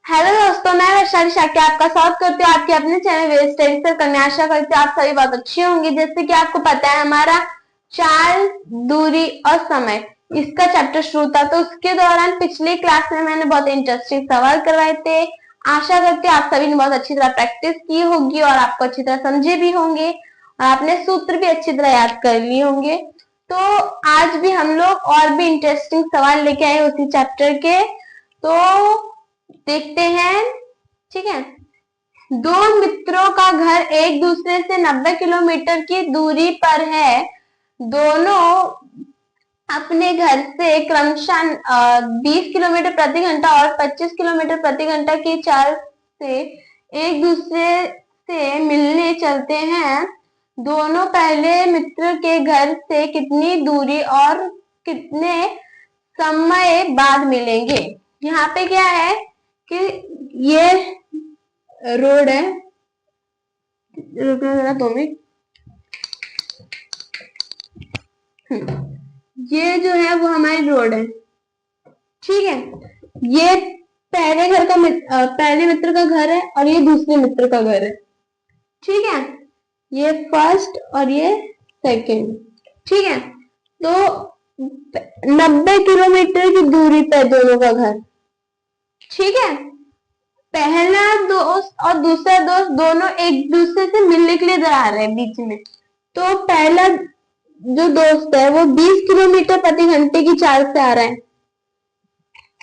Hello दोस्तों, मैं वैशाली शाक्य आपका स्वागत करती हूँ आपके अपने चैनल वे स्टडी सर करने। आशा करती हूँ आप सभी बहुत अच्छे होंगे। जैसे कि आपको पता है, हमारा चाल, दूरी और समय इसका चैप्टर शुरू था, तो उसके दौरान पिछली क्लास में मैंने बहुत इंटरेस्टिंग सवाल करवाए थे। आशा करती हूँ आप सभी ने बहुत अच्छी तरह प्रैक्टिस की होगी और आपको अच्छी तरह समझे भी होंगे और आपने सूत्र भी अच्छी तरह याद कर लिए होंगे। तो आज भी हम लोग और भी इंटरेस्टिंग सवाल लेके आए उसी चैप्टर के, तो देखते हैं। ठीक है, दो मित्रों का घर एक दूसरे से 90 किलोमीटर की दूरी पर है। दोनों अपने घर से क्रमशः 20 किलोमीटर प्रति घंटा और 25 किलोमीटर प्रति घंटा की चाल से एक दूसरे से मिलने चलते हैं। दोनों पहले मित्र के घर से कितनी दूरी और कितने समय बाद मिलेंगे। यहाँ पे क्या है कि ये रोड है, रुकना जरा 2 मिनट। ये जो है वो हमारी रोड है, ठीक है। ये पहले घर का पहले मित्र का घर है और ये दूसरे मित्र का घर है, ठीक है। ये फर्स्ट और ये सेकंड, ठीक है। तो 90 किलोमीटर की दूरी पे दोनों का घर, ठीक है। पहला दोस्त और दूसरा दोस्त दोनों एक दूसरे से मिलने के लिए इधर आ रहे हैं बीच में। तो पहला जो दोस्त है वो 20 किलोमीटर प्रति घंटे की चाल से आ रहा है,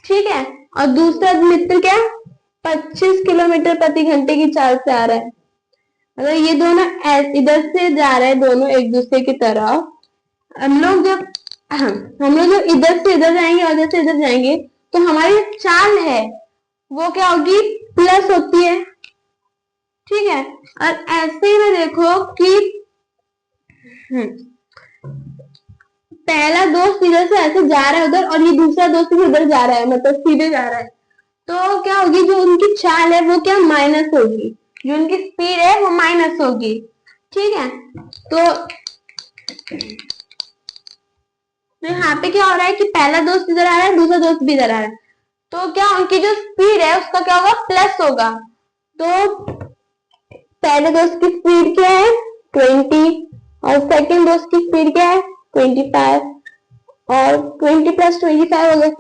ठीक है। और दूसरा मित्र क्या 25 किलोमीटर प्रति घंटे की चाल से आ रहा है। अगर ये दोनों इधर से जा रहे हैं, दोनों एक दूसरे की तरफ, हम लोग जब इधर से इधर जाएंगे और इधर से इधर जाएंगे तो हमारी चाल है वो क्या होगी, प्लस होती है, ठीक है। और ऐसे ही में देखो कि पहला दोस्त इधर से ऐसे जा रहा है उधर और ये दूसरा दोस्त भी उधर जा रहा है, मतलब सीधे जा रहा है। तो क्या होगी, जो उनकी चाल है वो क्या माइनस होगी, जो उनकी स्पीड है वो माइनस होगी, ठीक है। तो यहाँ पे क्या हो रहा है कि पहला दोस्त इधर आ रहा है, दूसरा दोस्त भी इधर आ रहा है, तो क्या उनकी जो स्पीड है उसका क्या होगा, प्लस होगा। तो पहले दोस्त की स्पीड क्या है 20 और सेकंड दोस्त की स्पीड क्या है 25 और 20 प्लस 25 हो गया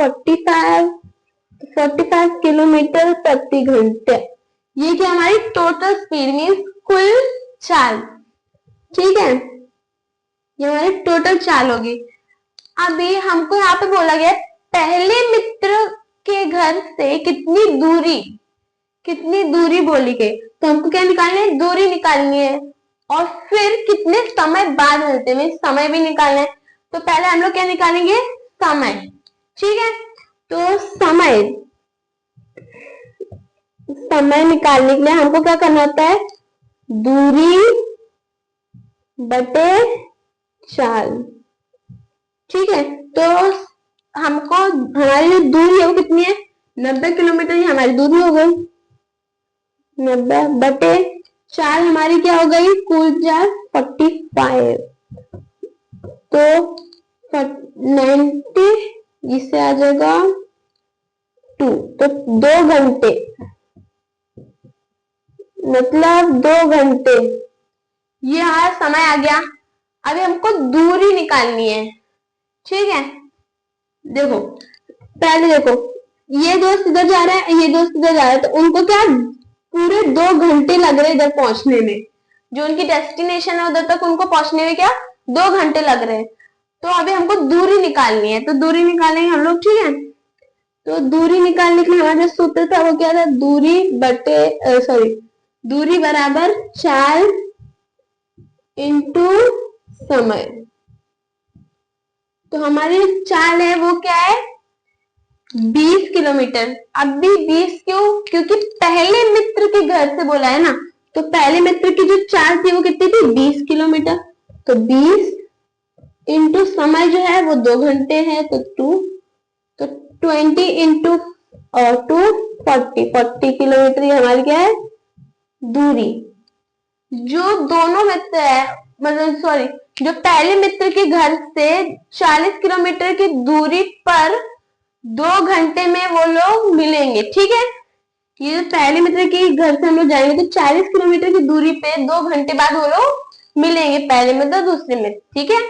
45 किलोमीटर प्रति घंटे। ये क्या हमारी टोटल स्पीड मीन्स कुल चाल, ठीक है। ये हमारी टोटल चाल होगी। अभी हमको यहाँ पे बोला गया पहले मित्र के घर से कितनी दूरी बोली गई, तो हमको क्या निकालना है, दूरी निकालनी है और फिर कितने समय बाद मिलते हैं, समय भी निकालना है। तो पहले हम लोग क्या निकालेंगे, समय, ठीक है। तो समय निकालने के लिए हमको क्या करना होता है, दूरी बटे चाल, ठीक है। तो हमको हमारी जो दूरी है वो कितनी है 90 किलोमीटर, ही हमारी दूरी हो गई 90 बटे चाल, हमारी क्या हो गई कुल चाल 45। तो 90 इससे आ जाएगा 2, तो 2 घंटे, मतलब 2 घंटे ये हमारा समय आ गया। अभी हमको दूरी निकालनी है, ठीक है। देखो पहले देखो, ये दोस्त इधर जा रहा है, ये दोस्त इधर जा रहा है, तो उनको क्या पूरे 2 घंटे लग रहे इधर पहुंचने में। जो उनकी डेस्टिनेशन है उधर तक उनको पहुंचने में क्या 2 घंटे लग रहे हैं। तो अभी हमको दूरी निकालनी है, तो दूरी निकालेंगे हम लोग, ठीक है। तो दूरी निकालने के लिए हमारा जो सूत्र था वो क्या था, दूरी बराबर चाल इंटू समय। तो हमारी चाल है वो क्या है 20 किलोमीटर। अब भी 20 क्यों, क्योंकि पहले मित्र के घर से बोला है ना, तो पहले मित्र की जो चाल थी वो कितनी थी 20 किलोमीटर। तो 20 इंटू समय जो है वो 2 घंटे है, तो 2, तो 20 इंटू 2 40 किलोमीटर हमारी क्या है दूरी। जो दोनों मित्र है, मतलब सॉरी, जो पहले मित्र के घर से 40 किलोमीटर की दूरी पर 2 घंटे में वो लोग मिलेंगे, ठीक है। ये पहले मतलब कि घर से हम लोग जाएंगे तो 40 किलोमीटर की दूरी पे 2 घंटे बाद वो लोग मिलेंगे, पहले में तो दूसरे में, ठीक है।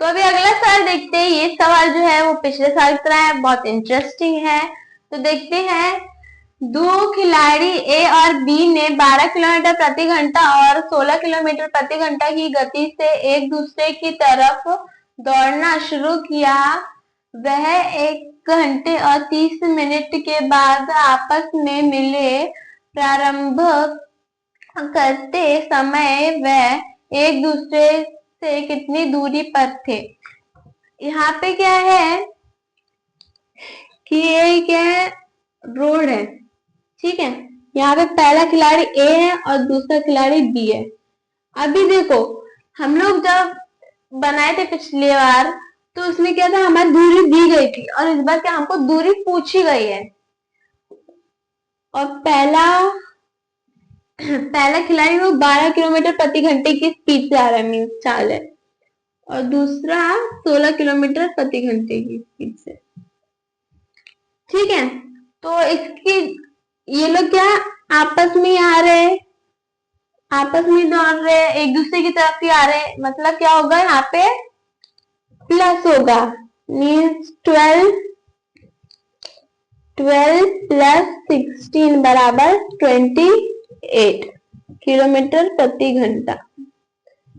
तो अभी अगला सवाल देखते हैं। ये सवाल जो है वो पिछले साल की तरह है, बहुत इंटरेस्टिंग है। तो देखते हैं, दो खिलाड़ी ए और बी ने 12 किलोमीटर प्रति घंटा और 16 किलोमीटर प्रति घंटा की गति से एक दूसरे की तरफ दौड़ना शुरू किया। वह 1 घंटे और 30 मिनट के बाद आपस में मिले। प्रारंभ करते समय वह एक दूसरे से कितनी दूरी पर थे। यहाँ पे क्या है कि ये क्या है, रोड है, ठीक है। यहाँ पे पहला खिलाड़ी ए है और दूसरा खिलाड़ी बी है। अभी देखो, हम लोग जब बनाए थे पिछली बार तो उसमें क्या था, हमारी दूरी दी गई थी, और इस बार क्या हमको दूरी पूछी गई है। और पहला खिलाड़ी वो 12 किलोमीटर प्रति घंटे की स्पीड से आ रहा है, मीन्स चाल है, और दूसरा 16 किलोमीटर प्रति घंटे की स्पीड से, ठीक है। तो इसकी ये लोग क्या आपस में आ रहे हैं, आपस में दौड़ रहे हैं, एक दूसरे की तरफ ही आ रहे हैं, मतलब क्या होगा यहाँ पे प्लस होगा, मीन्स 12 प्लस 16 बराबर 28 किलोमीटर प्रति घंटा।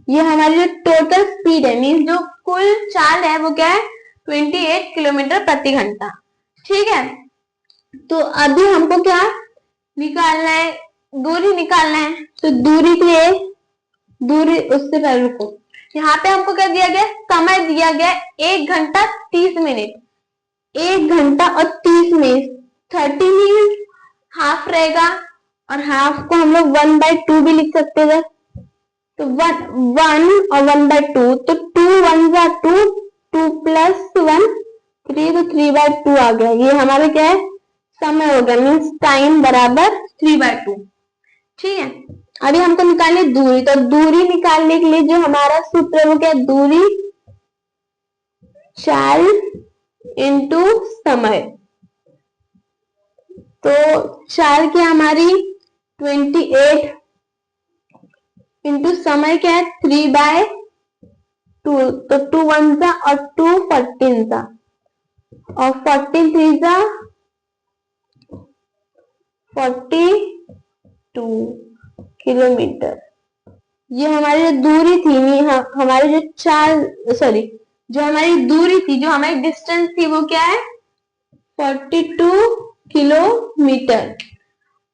ये हमारी जो टोटल स्पीड है, मीन्स जो कुल चाल है वो क्या है 28 किलोमीटर प्रति घंटा, ठीक है। तो अभी हमको क्या निकालना है, दूरी निकालना है। तो दूरी के लिए उससे पहले रुको, यहाँ पे हमको क्या दिया गया, समय दिया गया 1 घंटा 30 मिनट। 1 घंटा और 30 मिनट, 30 मिनट हाफ रहेगा, और हाफ को हम लोग 1/2 भी लिख सकते हैं। तो 1 और 1/2, तो 2 1 जा 2, 2 प्लस 1 3, तो 3/2 आ गया। ये हमारा क्या है, समय हो गया, मीन्स टाइम बराबर 3/2, ठीक है। अभी हमको निकालनी दूरी, तो दूरी निकालने के लिए जो हमारा सूत्र है वो क्या है, दूरी चाल इंटू समय। तो चाल क्या हमारी 28 इंटू समय क्या है 3/2, तो 2 1 जा और 2 14 जा, और 14 3 जा 42 किलोमीटर। ये हमारी जो दूरी थी, हमारी जो चाल सॉरी जो हमारी दूरी थी, जो हमारी डिस्टेंस थी वो क्या है 42 किलोमीटर।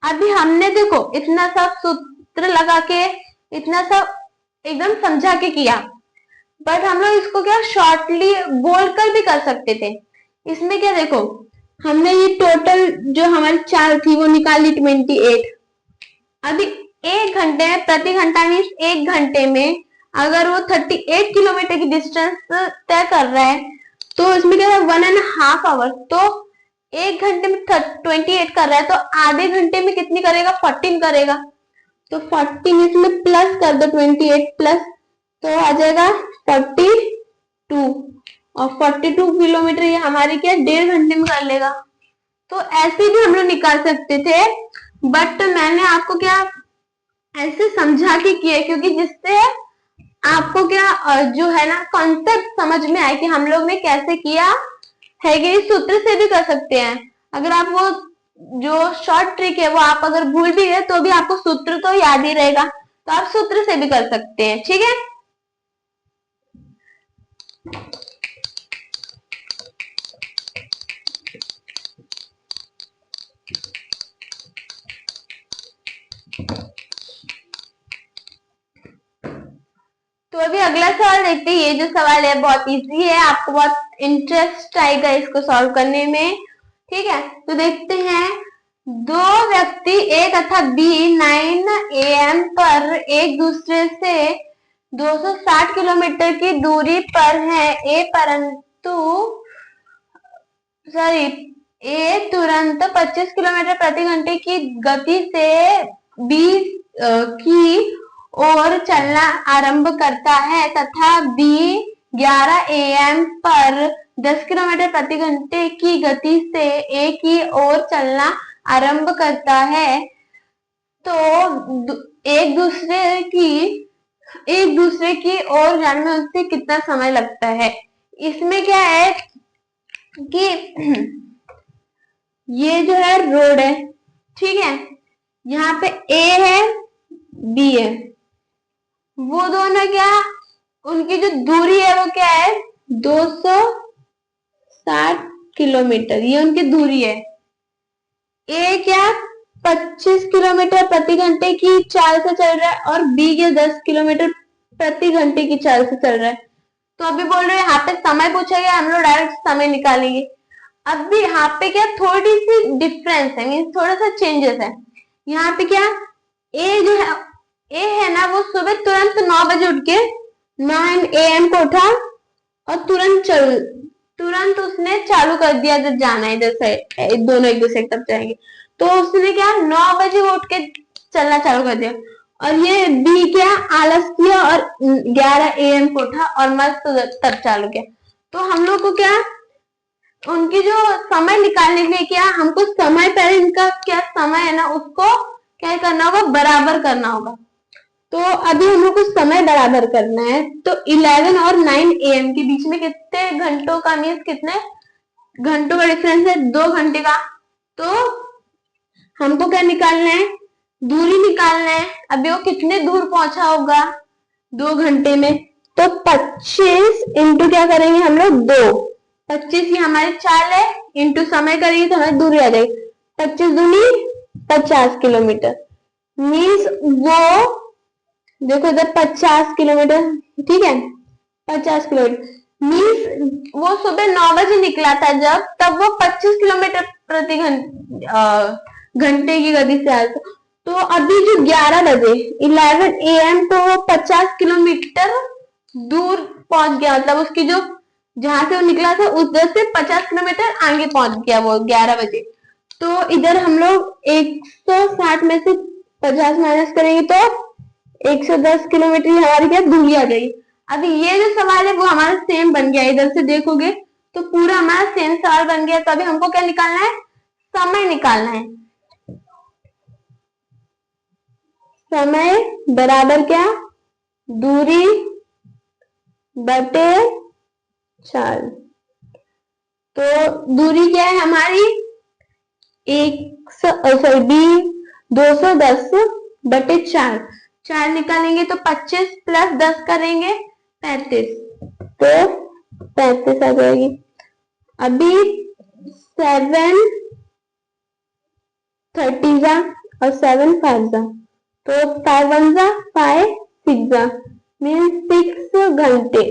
अभी हमने देखो इतना सब सूत्र लगा के, इतना सब एकदम समझा के किया, बट हम लोग इसको क्या शॉर्टली बोलकर भी कर सकते थे। इसमें क्या देखो, हमने ये टोटल जो हमारी चाल थी वो निकाली 28। अभी 1 घंटे में प्रति घंटा मीन्स 1 घंटे में अगर वो 38 किलोमीटर की डिस्टेंस तय कर रहा है, तो इसमें क्या है 1.5 आवर, तो 1 घंटे में 28 कर रहा है, तो आधे घंटे में कितनी करेगा 14 करेगा। तो 14 इसमें प्लस कर दो, 28 प्लस, तो आ जाएगा 42, और 42 किलोमीटर ये हमारे क्या 1.5 घंटे में कर लेगा। तो ऐसे भी हम लोग निकाल सकते थे, बट मैंने आपको क्या ऐसे समझा के किया, क्योंकि जिससे आपको क्या जो है ना कॉन्सेप्ट समझ में आए कि हम लोग ने कैसे किया है। कि इस सूत्र से भी कर सकते हैं, अगर आप वो जो शॉर्ट ट्रिक है वो आप अगर भूल भी गए तो भी आपको सूत्र तो याद ही रहेगा, तो आप सूत्र से भी कर सकते हैं, ठीक है। तो अभी अगला सवाल देखते हैं। ये जो सवाल है बहुत इजी है, आपको बहुत इंटरेस्ट आएगा इसको सॉल्व करने में, ठीक है। तो देखते हैं, दो व्यक्ति ए तथा बी 9 AM पर एक दूसरे से 260 किलोमीटर की दूरी पर हैं। ए ए तुरंत 25 किलोमीटर प्रति घंटे की गति से बी की ओर चलना आरंभ करता है तथा बी 11 AM पर 10 किलोमीटर प्रति घंटे की गति से ए की ओर चलना आरंभ करता है, तो एक दूसरे की ओर जाने में उससे कितना समय लगता है। इसमें क्या है कि ये जो है रोड है, ठीक है, यहाँ पे ए है बी है, वो दोनों क्या, उनकी जो दूरी है वो क्या है 260 किलोमीटर, ये उनकी दूरी है। ए क्या 25 किलोमीटर प्रति घंटे की चाल से चल रहा है और बी के 10 किलोमीटर प्रति घंटे की चाल से चल रहा है। तो अभी बोल रहे हैं यहाँ पे समय पूछा गया, हम लोग डायरेक्ट समय निकालेंगे। अब भी यहाँ पे क्या थोड़ी सी डिफरेंस है, मीन्स थोड़ा सा चेंजेस है। यहाँ पे क्या ए जो है, ए है ना, वो सुबह तुरंत 9 बजे उठ के 9 AM को उठा और तुरंत उसने चालू कर दिया जब जाना है, इधर से दोनों एक दूसरे की तरफ जाएंगे, तो उसने क्या 9 बजे उठ के चलना चालू कर दिया। और ये बी क्या आलस किया और 11 AM को उठा और मस्त तब चालू किया। तो हम लोग को क्या उनकी जो समय निकालने के लिए क्या हमको समय पहले इनका क्या समय है ना उसको क्या करना होगा, बराबर करना होगा। तो अभी हम लोग को समय बराबर करना है, तो 11 और 9 AM के बीच में कितने घंटों का, मीन्स कितने घंटों का डिफरेंस है, 2 घंटे का। तो हमको क्या निकालना है, दूरी निकालना है। अभी वो कितने दूर पहुंचा होगा 2 घंटे में, तो 25 इंटू क्या करेंगे हम लोग 2, 25 ही हमारी चाल है, इंटू समय करेंगे तो हमारी दूरी आ जाएगी 25 दूनी 50 किलोमीटर। मीन्स वो देखो इधर 50 किलोमीटर, ठीक है, 50 किलोमीटर मीन्स वो सुबह 9 बजे निकला था जब, तब वो 25 किलोमीटर प्रति घंटे की गति से आया था। तो अभी जो 11 बजे 11 AM को वो 50 किलोमीटर दूर पहुंच गया, मतलब उसकी जो जहां से वो निकला था उधर से 50 किलोमीटर आगे पहुंच गया वो 11 बजे। तो इधर हम लोग 160 में से 50 माइनस करेंगे तो 110 किलोमीटर हमारी क्या दूरी आ गई। अभी ये जो सवाल है वो हमारा सेम बन गया, इधर से देखोगे तो पूरा हमारा सेम सवाल बन गया। तो अभी हमको क्या निकालना है, समय निकालना है। समय बराबर क्या, दूरी बटे चाल। तो दूरी क्या है हमारी 210 बटे 4, 4 निकालेंगे तो 25 प्लस 10 करेंगे 35, तो 35 आ जाएगी। अभी 7 30 जा और 7 5 जा, तो 5 1 जा 5 6 जा, मीन्स 6 घंटे,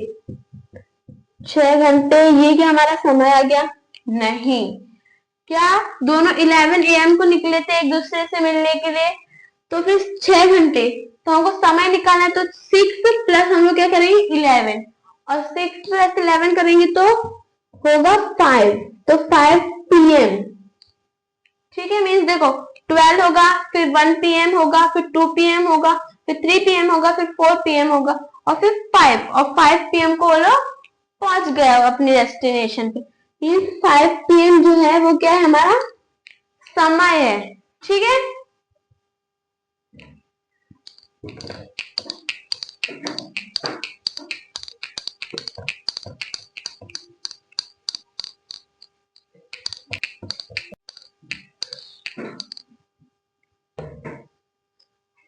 6 घंटे। ये क्या हमारा समय आ गया, नहीं, क्या दोनों 11 AM को निकले थे एक दूसरे से मिलने के लिए, तो फिर 6 घंटे, तो हमको समय निकालना है। तो 6 प्लस हम लोग क्या करेंगे 11, और 6 प्लस 11 करेंगे तो होगा 5, तो 5 PM, ठीक है। मीन्स देखो 12 होगा, फिर 1 PM होगा, फिर 2 PM होगा, फिर 3 PM होगा, फिर 4 PM होगा और फिर 5, और 5 PM को वो लोग पहुंच गया अपने डेस्टिनेशन पे। मीन्स 5 PM जो है वो क्या है हमारा समय है, ठीक है।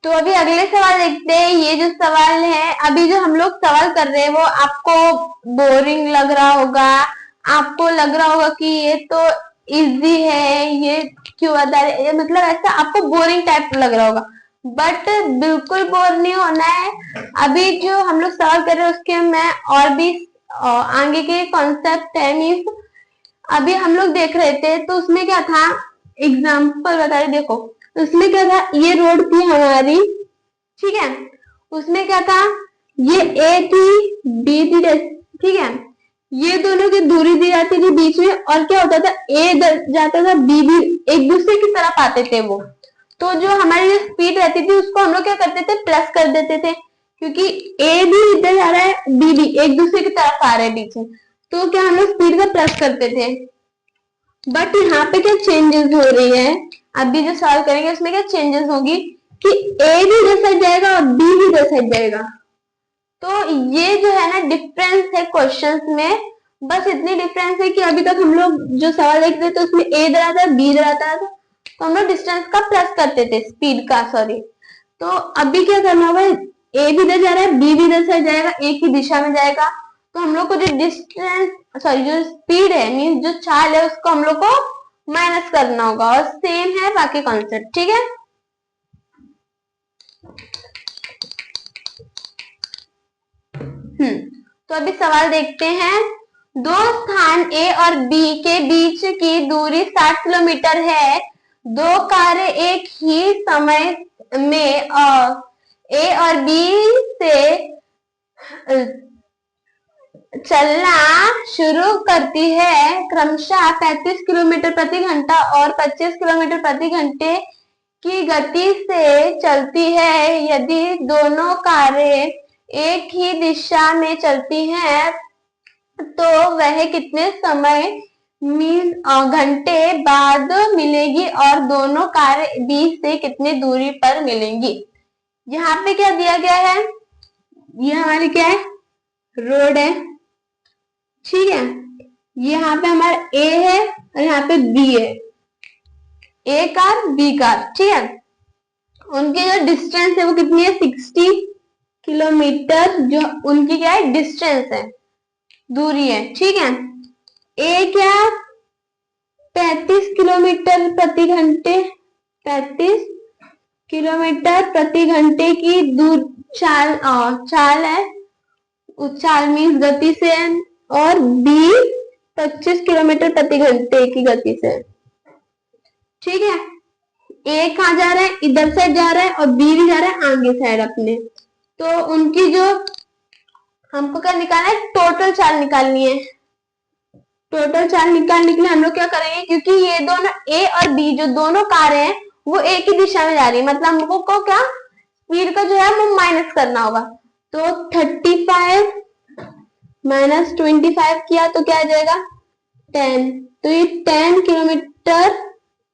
तो अभी अगले सवाल देखते हैं। ये जो सवाल है, अभी जो हम लोग सवाल कर रहे हैं वो आपको बोरिंग लग रहा होगा, आपको लग रहा होगा कि ये तो इजी है, ये क्यों बता रहे, मतलब ऐसा आपको बोरिंग टाइप लग रहा होगा, बट बिल्कुल बोर नहीं होना है। अभी जो हम लोग सवाल कर रहे हैं उसके मैं और भी आगे के कॉन्सेप्ट है, मीन्स अभी हम लोग देख रहे थे तो उसमें क्या था, एग्जाम्पल बता रहे, देखो उसमें क्या था, ये रोड थी हमारी, ठीक है, उसमें क्या था, ये ए थी बी थी, ठीक है, ये दोनों की दूरी दी जाती थी बीच में, और क्या होता था, ए जाता था, बी भी एक दूसरे की तरफ आते थे वो। तो जो हमारी जो स्पीड रहती थी उसको हम लोग क्या करते थे, प्लस कर देते थे, क्योंकि ए भी इधर जा रहा है, बी भी एक दूसरे की तरफ आ रहे हैं बीच में, तो क्या हम लोग स्पीड का प्लस करते थे। बट यहाँ पे क्या चेंजेस हो रही है, अभी जो सॉल्व करेंगे उसमें क्या चेंजेस होगी कि ए भी इधर साइड जाएगा और बी भी इधर साइड जाएगा। तो ये जो है ना डिफरेंस है क्वेश्चंस में, बस इतनी डिफरेंस है कि अभी तक हम लोग जो सवाल देखते थे तो उसमें ए इधर आता है, बी इधर आता था, तो हम लोग डिस्टेंस का प्लस करते थे, स्पीड का, सॉरी। तो अभी क्या करना होगा, ए भी इधर जा रहा है, बी भी इधर साइड जाएगा, एक ही दिशा में जाएगा, तो हम लोग को जो डिस्टेंस, सॉरी जो स्पीड है, मीन जो चाल है, उसको हम लोग को माइनस करना होगा, और सेम है बाकी कॉन्सेप्ट, ठीक है। तो अभी सवाल देखते हैं। दो स्थान ए और बी के बीच की दूरी 60 किलोमीटर है। दो कारें एक ही समय में ए और बी से चलना शुरू करती है, क्रमशः 35 किलोमीटर प्रति घंटा और 25 किलोमीटर प्रति घंटे की गति से चलती है। यदि दोनों कारें एक ही दिशा में चलती हैं तो वह कितने समय घंटे बाद मिलेगी और दोनों कारें बी से कितनी दूरी पर मिलेंगी। यहाँ पे क्या दिया गया है, ये हमारी क्या है, रोड है, ठीक है। यहाँ पे हमारा ए है और यहाँ पे बी है, ए कार बी कार, ठीक है। उनकी जो डिस्टेंस है वो कितनी है, 60 किलोमीटर, जो उनकी क्या है, डिस्टेंस है, दूरी है, ठीक है। ए क्या, 35 किलोमीटर प्रति घंटे, 35 किलोमीटर प्रति घंटे की दूर चाल है, चाल मीन्स गति से है, और बी 25 किलोमीटर प्रति घंटे की गति से, ठीक है। ए कहाँ जा रहा है, इधर साइड जा रहा है, और बी भी जा रहा है आगे साइड अपने। तो उनकी जो हमको क्या निकालना है, टोटल चाल निकालनी है। टोटल चाल निकालने के लिए हम लोग क्या करेंगे, क्योंकि ये दोनों ए और बी जो दोनों कारें हैं वो एक ही दिशा में जा रही है, मतलब हमको को क्या स्पीड का जो है वो माइनस करना होगा। तो 35 माइनस 25 किया तो क्या आ जाएगा, 10। तो ये 10 किलोमीटर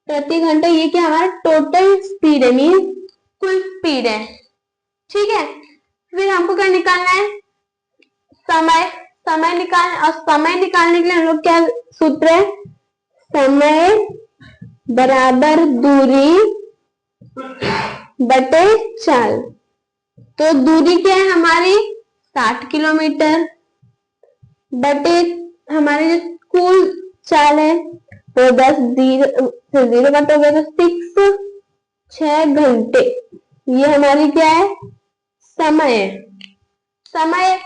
प्रति घंटा, ये क्या हमारा टोटल स्पीड है, मीन कुल स्पीड है, ठीक है। फिर हमको क्या निकालना है, समय। समय निकालने, और समय निकालने के लिए हम लोग क्या सूत्र है, समय बराबर दूरी बटे चाल। तो दूरी क्या है हमारी 60 किलोमीटर, बटे हमारी जो कुल चाल है वो 10, 0 कट हो गया तो 6 घंटे, ये हमारी क्या है, समय है, समय।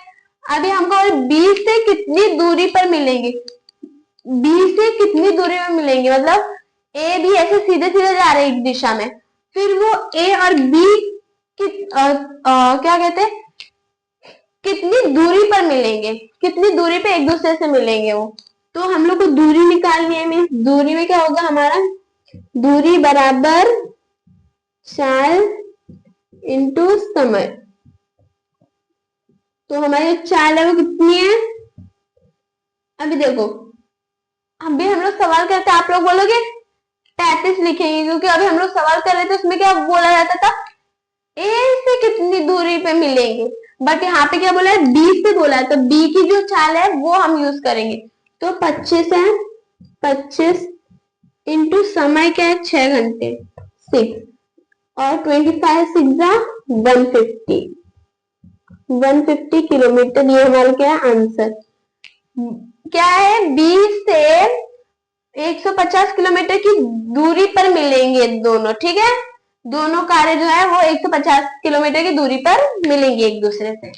अभी हमको बी से कितनी दूरी पर मिलेंगे, बी से कितनी दूरी में मिलेंगे, मतलब ए भी ऐसे सीधे सीधे जा रहे हैं एक दिशा में, फिर वो ए और बी क्या कहते हैं, कितनी दूरी पर मिलेंगे, कितनी दूरी पे एक दूसरे से मिलेंगे वो। तो हम लोग को दूरी निकालनी है, मीन्स दूरी में क्या होगा हमारा, दूरी बराबर चाल इंटू समय। तो हमारी जो चाल है वो कितनी है, अभी देखो, अभी हम लोग सवाल करते हैं, आप लोग बोलोगे 35 लिखेंगे, क्योंकि अभी हम लोग सवाल कर रहे थे उसमें क्या बोला जाता था, ए से कितनी दूरी पे मिलेंगे, बट यहाँ पे क्या बोला है, बी से बोला है, तो बी की जो चाल है वो हम यूज करेंगे। तो 25 है, 25 इंटू समय क्या है 6 घंटे 6, और 25 6 150, 150 किलोमीटर, ये हमारा क्या है आंसर। क्या है, बी से 150 किलोमीटर की दूरी पर मिलेंगे दोनों, ठीक है। दोनों कारें जो है वो 150 किलोमीटर की दूरी पर मिलेंगी एक दूसरे से।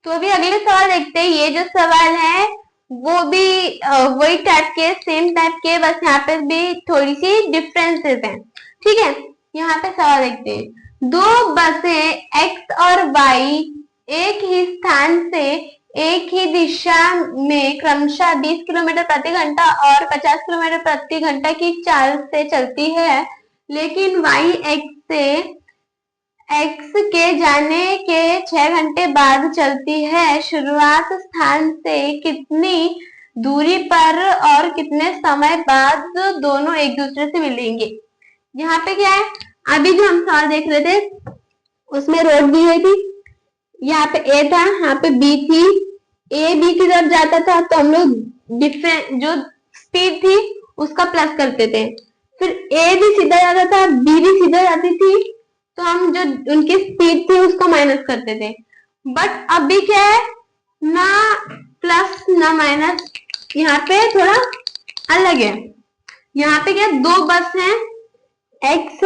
तो अभी अगले सवाल देखते हैं। ये जो सवाल है वो भी वही टाइप के, सेम टाइप के, बस यहाँ पे भी थोड़ी सी डिफरेंसेस हैं। ठीक है, यहाँ पे सवाल देखते हैं। दो बसें एक्स और वाई एक ही स्थान से एक ही दिशा में क्रमशः 20 किलोमीटर प्रति घंटा और 50 किलोमीटर प्रति घंटा की चाल से चलती है, लेकिन वाई एक्स से एक्स के जाने के 6 घंटे बाद चलती है। शुरुआत स्थान से कितनी दूरी पर और कितने समय बाद दोनों एक दूसरे से मिलेंगे। यहाँ पे क्या है, अभी जो हम सवाल देख रहे थे उसमें रोड दी हुई थी, यहाँ पे ए था, यहाँ पे बी थी। ए बी की तरफ जाता था तो हम लोग डिफरेंट जो स्पीड थी उसका प्लस करते थे, फिर ए भी सीधा जाता था, बी भी सीधा जाती थी, तो हम जो उनकी स्पीड थी उसका माइनस करते थे। बट अभी क्या है, ना प्लस ना माइनस, यहाँ पे थोड़ा अलग है। यहाँ पे क्या, दो बस हैं, एक्स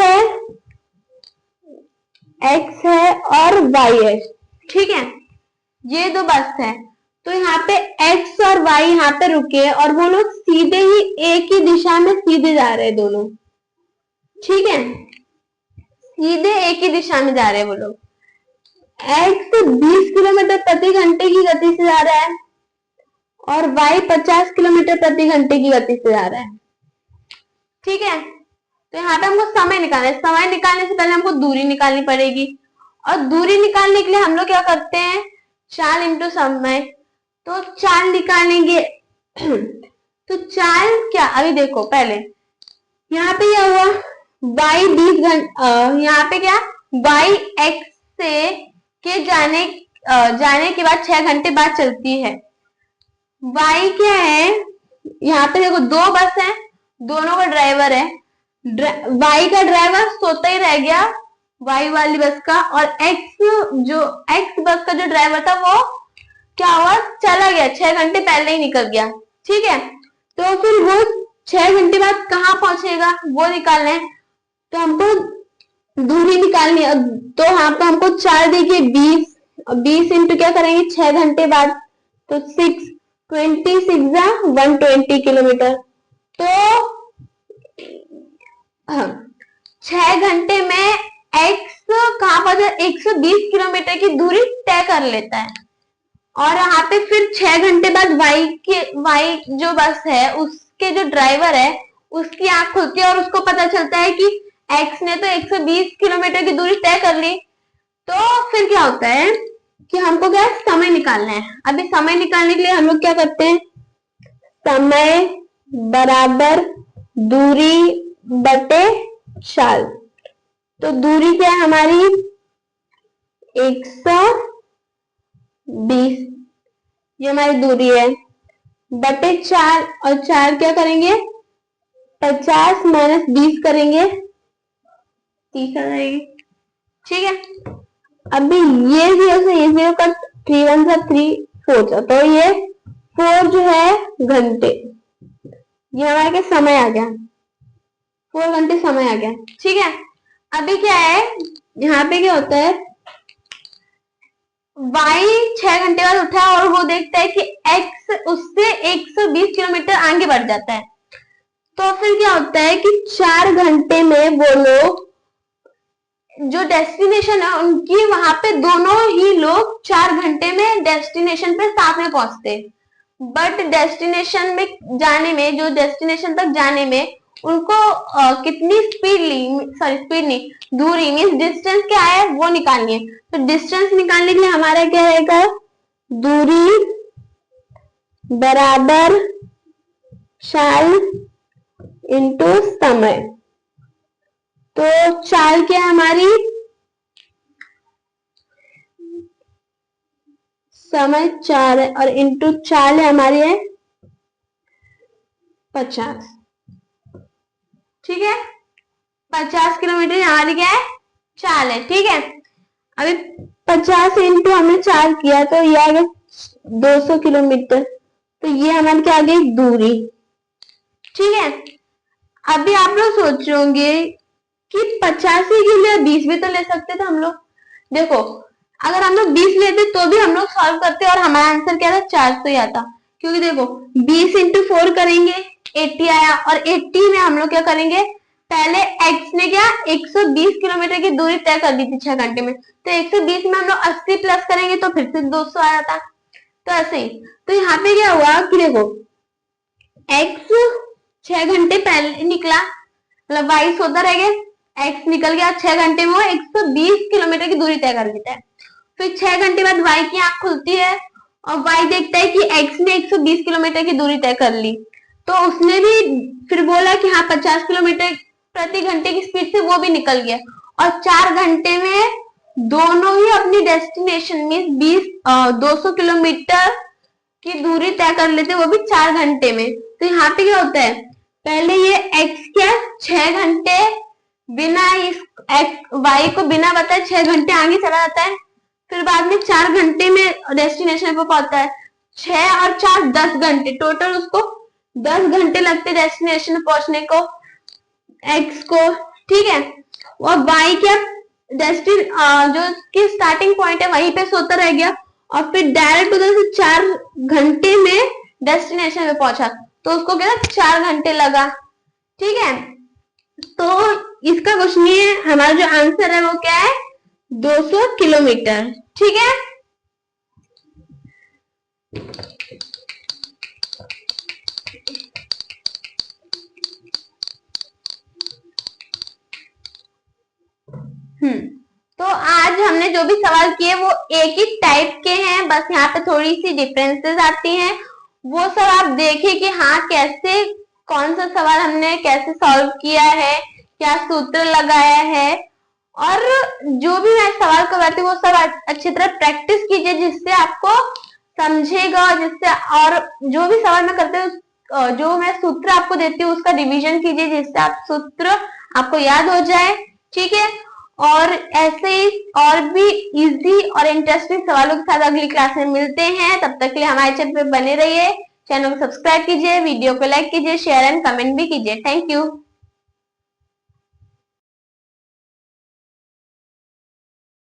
है और वाई है। ठीक है, ये दो बस है, तो यहाँ पे एक्स और वाई यहाँ पे रुके और वो लोग सीधे ही एक ही दिशा में सीधे जा रहे हैं दोनों। ठीक है, सीधे एक ही दिशा में जा रहे हैं वो लोग। एक्स 20 किलोमीटर प्रति घंटे की गति से जा रहा है और वाई 50 किलोमीटर प्रति घंटे की गति से जा रहा है। ठीक है, तो यहाँ पे हमको समय निकालना है। समय निकालने से पहले हमको दूरी निकालनी पड़ेगी, और दूरी निकालने के लिए हम लोग क्या करते हैं, चाल इंटू समय। तो चाल निकालेंगे तो चाल क्या, अभी देखो पहले यहाँ पे क्या हुआ, y 20 घंटे, यहाँ पे क्या, y x से के जाने के बाद 6 घंटे बाद चलती है। y क्या है, यहाँ पे देखो दो बस है, दोनों का ड्राइवर है, y का ड्राइवर सोता ही रह गया y वाली बस का, और x बस का जो ड्राइवर था वो क्या हुआ, चला गया, 6 घंटे पहले ही निकल गया। ठीक है, तो फिर वो 6 घंटे बाद कहाँ पहुंचेगा वो निकालना है, तो हमको दूरी निकालनी है। तो यहाँ पे हमको 4 देखिए 20 इंटू क्या करेंगे 6 घंटे बाद, तो 120 किलोमीटर। तो 6 घंटे में x कहाँ पर 120 किलोमीटर की दूरी तय कर लेता है, और यहाँ पे फिर 6 घंटे बाद y जो बस है उसके जो ड्राइवर है उसकी आंख खुलती है और उसको पता चलता है कि x ने तो 120 किलोमीटर की दूरी तय कर ली। तो फिर क्या होता है कि हमको क्या समय निकालना है। अभी समय निकालने के लिए हम लोग क्या करते हैं, समय बराबर दूरी बटे चाल। तो दूरी क्या है हमारी 120, ये हमारी दूरी है, बटे 4, और 4 क्या करेंगे 50 माइनस 20 करेंगे 30 आ जाएगी। ठीक है, अभी ये 0 से ये 0 का 3 1 सा 3 4, तो ये 4 जो है घंटे, ये हमारे के समय आ गया, 4 घंटे समय आ गया। ठीक है, अभी क्या है, यहाँ पे क्या होता है, y 6 घंटे बाद उठा और वो देखता है कि x उससे 120 किलोमीटर आगे बढ़ जाता है। तो फिर क्या होता है कि 4 घंटे में वो लोग जो डेस्टिनेशन है उनकी, वहां पे दोनों ही लोग 4 घंटे में डेस्टिनेशन पे साथ में पहुंचते। बट डेस्टिनेशन में जाने में, जो डेस्टिनेशन तक जाने में उनको कितनी स्पीड ली, सॉरी स्पीड नहीं, दूरी मीन्स डिस्टेंस क्या है वो निकालनी है। तो डिस्टेंस निकालने के लिए हमारा क्या रहेगा, दूरी बराबर चाल इंटू समय। तो चाल क्या है हमारी, समय 4 है और इंटू चाल है हमारी है 50। ठीक है, 50 किलोमीटर हमारी क्या है, चाल है। ठीक है, अभी 50 इंटू हमने 4 किया तो ये आ गया 200 किलोमीटर, तो ये हमारी क्या आ गई दूरी। ठीक है, अभी आप लोग सोच रहे होंगे कि 85 के लिए 20 भी तो ले सकते थे हम लोग। देखो, अगर हम लोग 20 लेते तो भी हम लोग सॉल्व करते और हमारा आंसर क्या था, 400 ही आता, क्योंकि देखो 20 इंटू 4 करेंगे 80 आया, और 80 में हम लोग क्या करेंगे, पहले x ने क्या 120 किलोमीटर की दूरी तय कर दी थी 6 घंटे में, तो 120 में हम लोग 80 प्लस करेंगे तो फिर से 200 आया था। तो ऐसे ही, तो यहाँ पे क्या हुआ कि देखो x 6 घंटे पहले निकला, मतलब y होता रह गया, x निकल गया 6 घंटे में, वो 120 किलोमीटर की दूरी तय कर लेता है। फिर 6 घंटे बाद y की आंख खुलती है और y देखता है कि x ने 120 किलोमीटर की दूरी तय कर ली, तो उसने भी फिर बोला कि हाँ 50 किलोमीटर प्रति घंटे की स्पीड से वो भी निकल गया, और 4 घंटे में दोनों ही अपनी डेस्टिनेशन मीन 200 किलोमीटर की दूरी तय कर लेते, वो भी 4 घंटे में। तो यहाँ पे क्या होता है, पहले ये x क्या 6 घंटे बिना इस y को बिना बताए 6 घंटे आगे चला जाता है, फिर बाद में 4 घंटे में डेस्टिनेशन पे पहुंचता है। 6 और 4 10 घंटे, टोटल उसको 10 घंटे लगते डेस्टिनेशन पहुंचने को x को, ठीक है। और y क्या जो उसकी स्टार्टिंग पॉइंट है वहीं पे सोता रह गया, और फिर डायरेक्ट उधर से 4 घंटे में डेस्टिनेशन में पहुंचा, तो उसको क्या 4 घंटे लगा, ठीक है। तो इसका कुछ नहीं है, हमारा जो आंसर है वो क्या है 200 किलोमीटर, ठीक है। तो आज हमने जो भी सवाल किए वो एक ही टाइप के हैं, बस यहाँ पे थोड़ी सी डिफरेंसेस आती हैं, वो सब आप देखें कि हाँ कैसे कौन सा सवाल हमने कैसे सॉल्व किया है, क्या सूत्र लगाया है, और जो भी मैं सवाल करवाती हूँ वो सब अच्छी तरह प्रैक्टिस कीजिए, जिससे आपको समझेगा, जिससे, और जो भी सवाल मैं करती हूँ जो मैं सूत्र आपको देती हूँ उसका रिवीजन कीजिए, जिससे आप सूत्र आपको याद हो जाए, ठीक है। और ऐसे ही और भी इजी और इंटरेस्टिंग सवालों के साथ अगली क्लास में मिलते हैं। तब तक के लिए हमारे चैनल पे बने रहिए, चैनल को सब्सक्राइब कीजिए, वीडियो को लाइक कीजिए, शेयर एंड कमेंट भी कीजिए। Thank you.